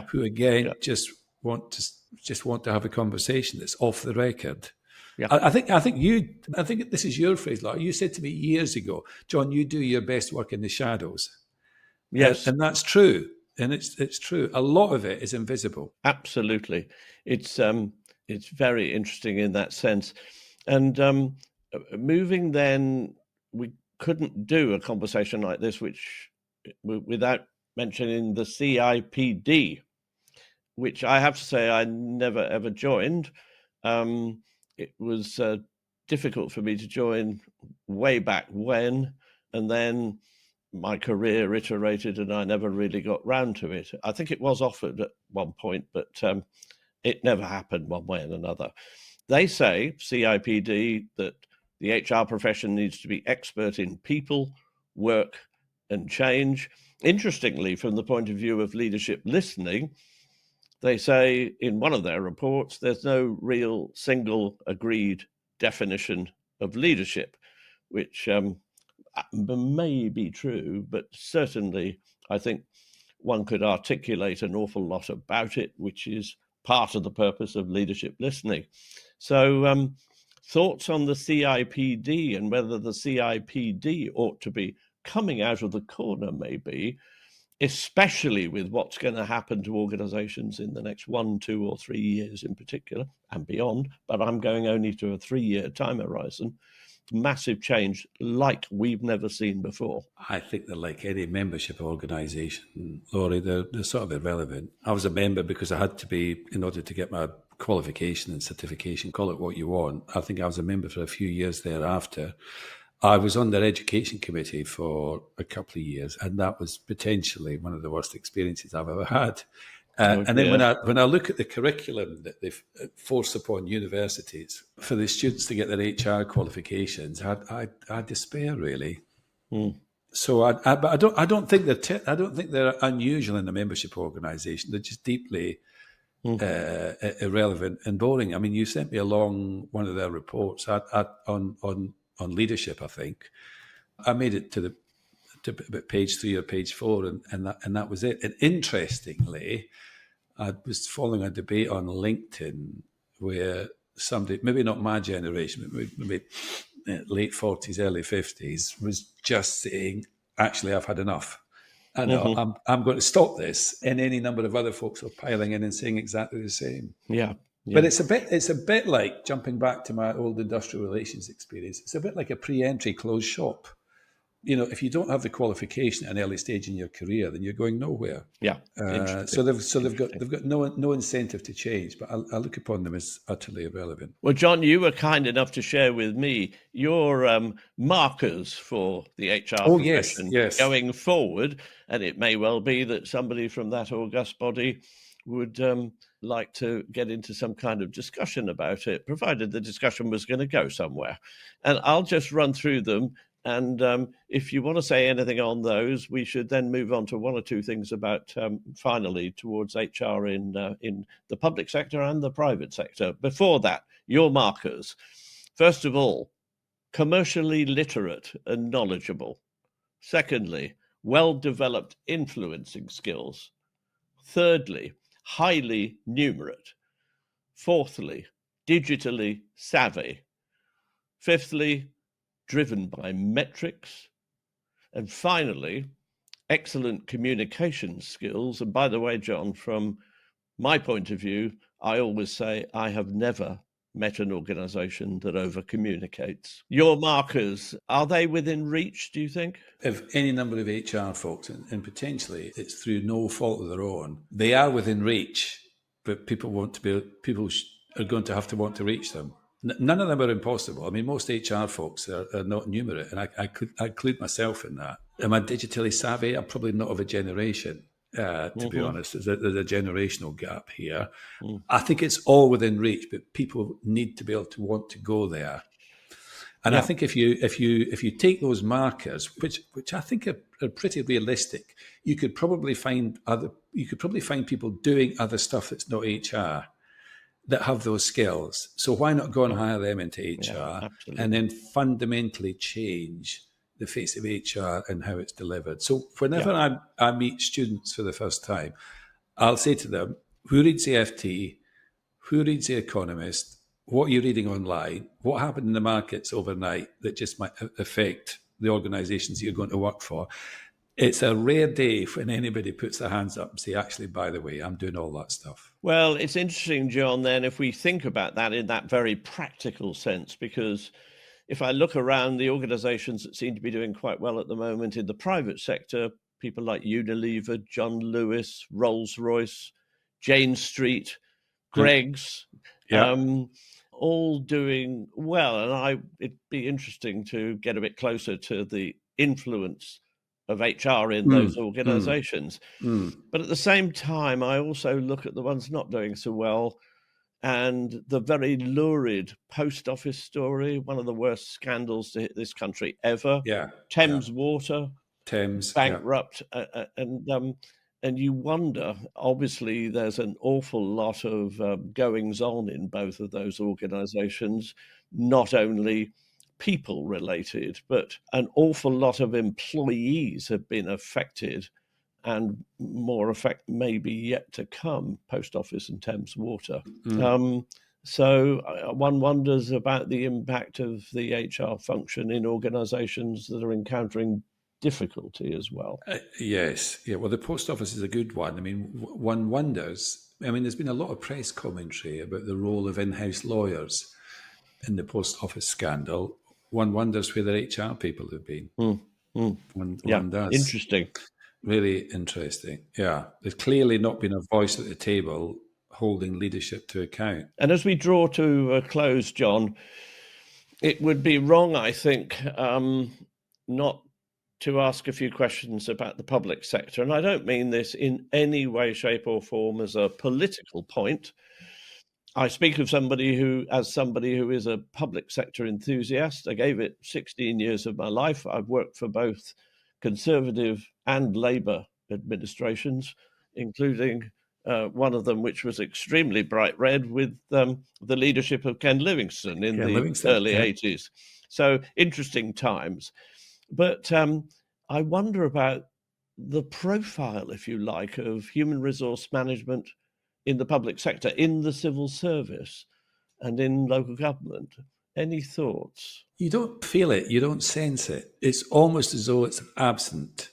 who again just want to have a conversation that's off the record. Yeah. I think this is your phrase, Lawrie. You said to me years ago, John, you do your best work in the shadows. Yes, and that's true, and it's true. A lot of it is invisible. Absolutely, it's very interesting in that sense. And moving then, we couldn't do a conversation like this without mentioning the CIPD, which I have to say I never ever joined. It was difficult for me to join way back when, and then my career iterated and I never really got round to it. I think it was offered at one point, but it never happened one way or another. They say, CIPD, that the HR profession needs to be expert in people, work, and change. Interestingly, from the point of view of leadership listening, they say in one of their reports, there's no real single agreed definition of leadership, which may be true, but certainly I think one could articulate an awful lot about it, which is part of the purpose of leadership listening. So thoughts on the CIPD and whether the CIPD ought to be coming out of the corner, maybe, especially with what's going to happen to organizations in the next 1, 2, or 3 years in particular and beyond. But I'm going only to a 3-year time horizon. Massive change like we've never seen before. I think they're like any membership organisation, Lawrie, they're sort of irrelevant. I was a member because I had to be in order to get my qualification and certification, call it what you want. I think I was a member for a few years thereafter. I was on their education committee for a couple of years, and that was potentially one of the worst experiences I've ever had. And then when I look at the curriculum that they've forced upon universities for the students to get their HR qualifications, I despair really. So I don't think they're unusual in the membership organisation. They're just deeply irrelevant and boring. I mean, you sent me along one of their reports on leadership. I think I made it to about page 3 or page 4, and that was it. And interestingly, I was following a debate on LinkedIn where somebody, maybe not my generation, but maybe late 40s, early 50s, was just saying, actually, I've had enough. And I'm going to stop this. And any number of other folks are piling in and saying exactly the same. Yeah. But it's a bit like, jumping back to my old industrial relations experience, it's a bit like a pre-entry closed shop. You know, if you don't have the qualification at an early stage in your career, then you're going nowhere. Yeah. So they've got no incentive to change. But I look upon them as utterly irrelevant. Well, John, you were kind enough to share with me your markers for the HR profession going forward, and it may well be that somebody from that august body would like to get into some kind of discussion about it, provided the discussion was going to go somewhere. And I'll just run through them. And if you want to say anything on those, we should then move on to one or two things about, finally, towards HR in the public sector and the private sector. Before that, your markers. First of all, commercially literate and knowledgeable. Secondly, well-developed influencing skills. Thirdly, highly numerate. Fourthly, digitally savvy. Fifthly, driven by metrics. And finally, excellent communication skills. And by the way, John, from my point of view, I always say I have never met an organisation that over-communicates. Your markers, are they within reach, do you think? Of any number of HR folks, and potentially it's through no fault of their own, they are within reach, but people are going to have to want to reach them. None of them are impossible. I mean, most HR folks are not numerate, and I include myself in that. Am I digitally savvy? I'm probably not of a generation. to be honest. There's a generational gap here. Mm. I think it's all within reach, but people need to be able to want to go there. And I Yeah. think if you take those markers, which I think are pretty realistic, you could probably find people doing other stuff that's not HR that have those skills. So why not go and hire them into HR absolutely. and then fundamentally change the face of HR and how it's delivered? So whenever I meet students for the first time, I'll say to them, who reads the FT? Who reads The Economist? What are you reading online? What happened in the markets overnight that just might affect the organisations you're going to work for? It's a rare day when anybody puts their hands up and say, actually, by the way, I'm doing all that stuff. Well, it's interesting, John, then, if we think about that in that very practical sense, because if I look around the organisations that seem to be doing quite well at the moment in the private sector, people like Unilever, John Lewis, Rolls-Royce, Jane Street, Greggs, all doing well. And it'd be interesting to get a bit closer to the influence of HR in those organisations. But at the same time, I also look at the ones not doing so well, and the very lurid post office story, one of the worst scandals to hit this country ever. Thames Water, bankrupt, and you wonder. Obviously, there's an awful lot of goings on in both of those organisations, not only people related, but an awful lot of employees have been affected, and more effect maybe yet to come, Post Office and Thames Water. So one wonders about the impact of the HR function in organisations that are encountering difficulty as well. Yes. Yeah. Well, the post office is a good one. I mean, one wonders. I mean, there's been a lot of press commentary about the role of in-house lawyers in the post office scandal. One wonders where the HR people have been. One does. Interesting. Really interesting. Yeah. There's clearly not been a voice at the table holding leadership to account. And as we draw to a close, John, it would be wrong, I think, not to ask a few questions about the public sector. And I don't mean this in any way, shape or form as a political point. I speak of somebody who is a public sector enthusiast. I gave it 16 years of my life. I've worked for both Conservative and Labour administrations, including one of them which was extremely bright red with the leadership of Ken Livingstone in the early 80s. So interesting times. But I wonder about the profile, if you like, of human resource management in the public sector, in the civil service and in local government. Any thoughts? You don't feel it. You don't sense it. It's almost as though it's absent.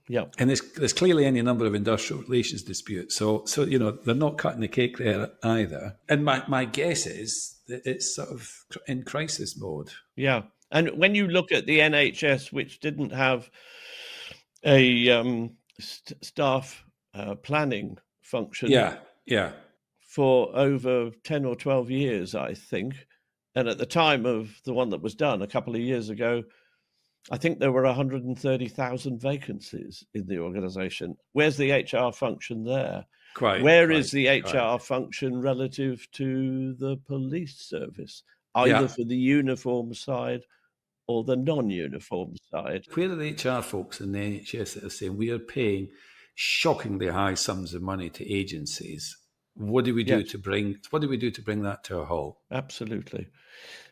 Yeah. And there's clearly any number of industrial relations disputes. So they're not cutting the cake there either. And my guess is that it's sort of in crisis mode. Yeah. And when you look at the NHS, which didn't have a staff planning function for over 10 or 12 years, I think. And at the time of the one that was done a couple of years ago, I think there were 130,000 vacancies in the organisation. Where's the HR function there? Where is the HR function relative to the police service, either for the uniform side or the non-uniform side? Where are the HR folks in the NHS that are saying we are paying shockingly high sums of money to agencies? What do we do to bring that to a halt? Absolutely.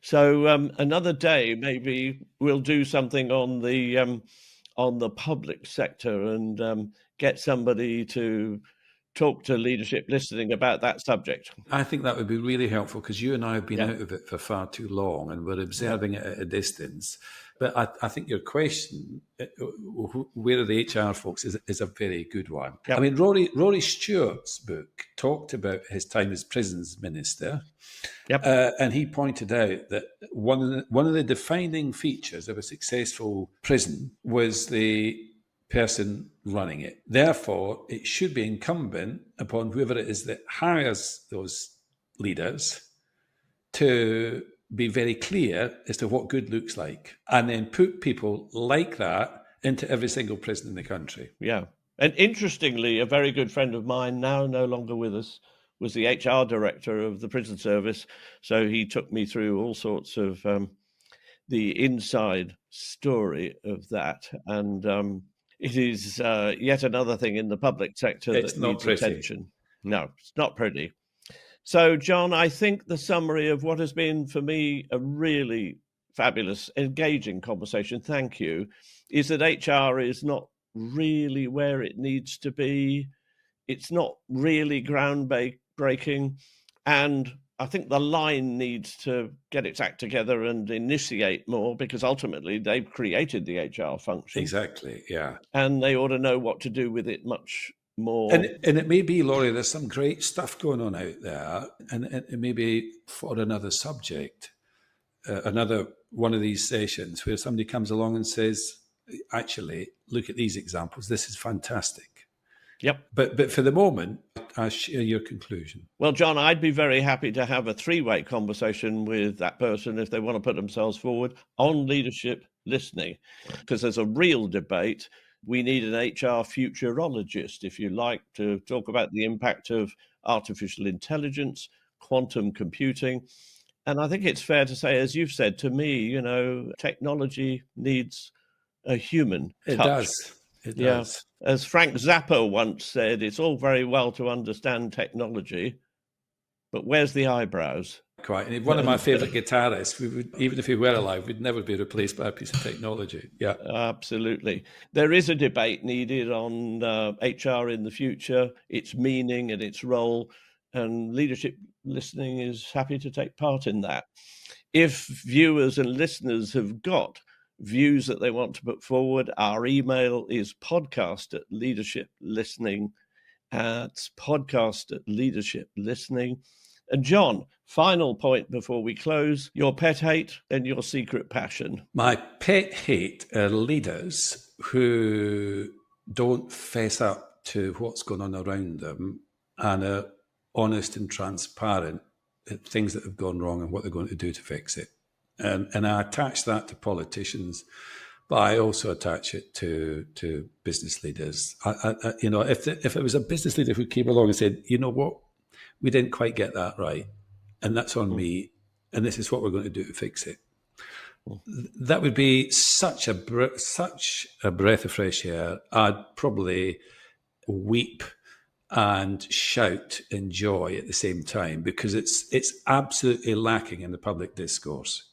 So another day, maybe we'll do something on the public sector and get somebody to talk to leadership listening about that subject. I think that would be really helpful because you and I have been out of it for far too long and we're observing it at a distance. But I think your question, where are the HR folks, is a very good one. Yep. I mean, Rory Stewart's book talked about his time as prisons minister. Yep. And he pointed out that one of the defining features of a successful prison was the person running it. Therefore, it should be incumbent upon whoever it is that hires those leaders to be very clear as to what good looks like, and then put people like that into every single prison in the country. Yeah. And interestingly, a very good friend of mine, now no longer with us, was the HR director of the prison service. So he took me through all sorts of the inside story of that. And it is yet another thing in the public sector It's that not needs pretty. attention. No, it's not pretty. So, John, I think the summary of what has been for me a really fabulous, engaging conversation, thank you, is that HR is not really where it needs to be. It's not really groundbreaking. And I think the line needs to get its act together and initiate more, because ultimately they've created the HR function. Exactly, yeah. And they ought to know what to do with it much more. And it may be, Lawrie, there's some great stuff going on out there, and it may be for another subject, another one of these sessions where somebody comes along and says, actually, look at these examples. This is fantastic. Yep. But for the moment, I share your conclusion. Well, John, I'd be very happy to have a three-way conversation with that person if they want to put themselves forward on leadership listening, because there's a real debate. We need an HR futurologist, if you like, to talk about the impact of artificial intelligence, quantum computing. And I think it's fair to say, as you've said to me, technology needs a human touch. It does. It does. As Frank Zappa once said, it's all very well to understand technology, but where's the eyebrows? Quite. And one of my favourite guitarists, we would, even if he were alive, would never be replaced by a piece of technology. Yeah. Absolutely. There is a debate needed on HR in the future, its meaning and its role, and leadership listening is happy to take part in that. If viewers and listeners have got views that they want to put forward, our email is podcast@leadership-listening. It's podcast@leadership-listening. And John, final point before we close, your pet hate and your secret passion. My pet hate are leaders who don't fess up to what's going on around them and are honest and transparent at things that have gone wrong and what they're going to do to fix it. And I attach that to politicians, but I also attach it to business leaders. If it was a business leader who came along and said, you know what, we didn't quite get that right, and that's on me, and this is what we're going to do to fix it, that would be such a breath of fresh air. I'd probably weep and shout in joy at the same time, because it's absolutely lacking in the public discourse.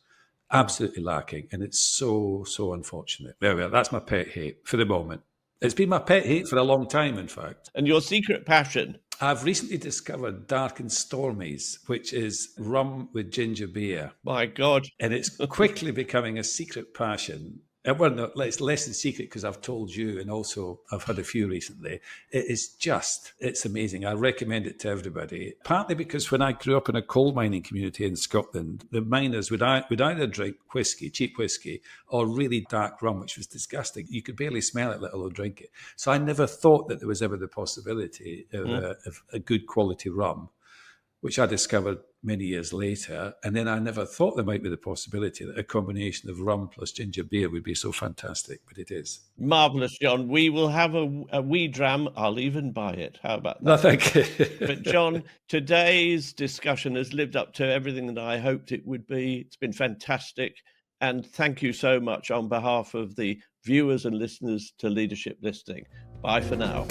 Absolutely lacking, and it's so unfortunate. There we are. That's my pet hate for the moment. It's been my pet hate for a long time, in fact. And your secret passion? I've recently discovered Dark and Stormies, which is rum with ginger beer. My God. And it's quickly becoming a secret passion. Well, no, it's less than secret because I've told you, and also I've had a few recently. It's amazing. I recommend it to everybody. Partly because when I grew up in a coal mining community in Scotland, the miners would either drink whiskey, cheap whiskey, or really dark rum, which was disgusting. You could barely smell it, let alone drink it. So I never thought that there was ever the possibility of a good quality rum, which I discovered many years later. And then I never thought there might be the possibility that a combination of rum plus ginger beer would be so fantastic, but it is. Marvellous, John. We will have a wee dram. I'll even buy it. How about that? No, thank you. But John, today's discussion has lived up to everything that I hoped it would be. It's been fantastic. And thank you so much on behalf of the viewers and listeners to Leadership Listening. Bye for now.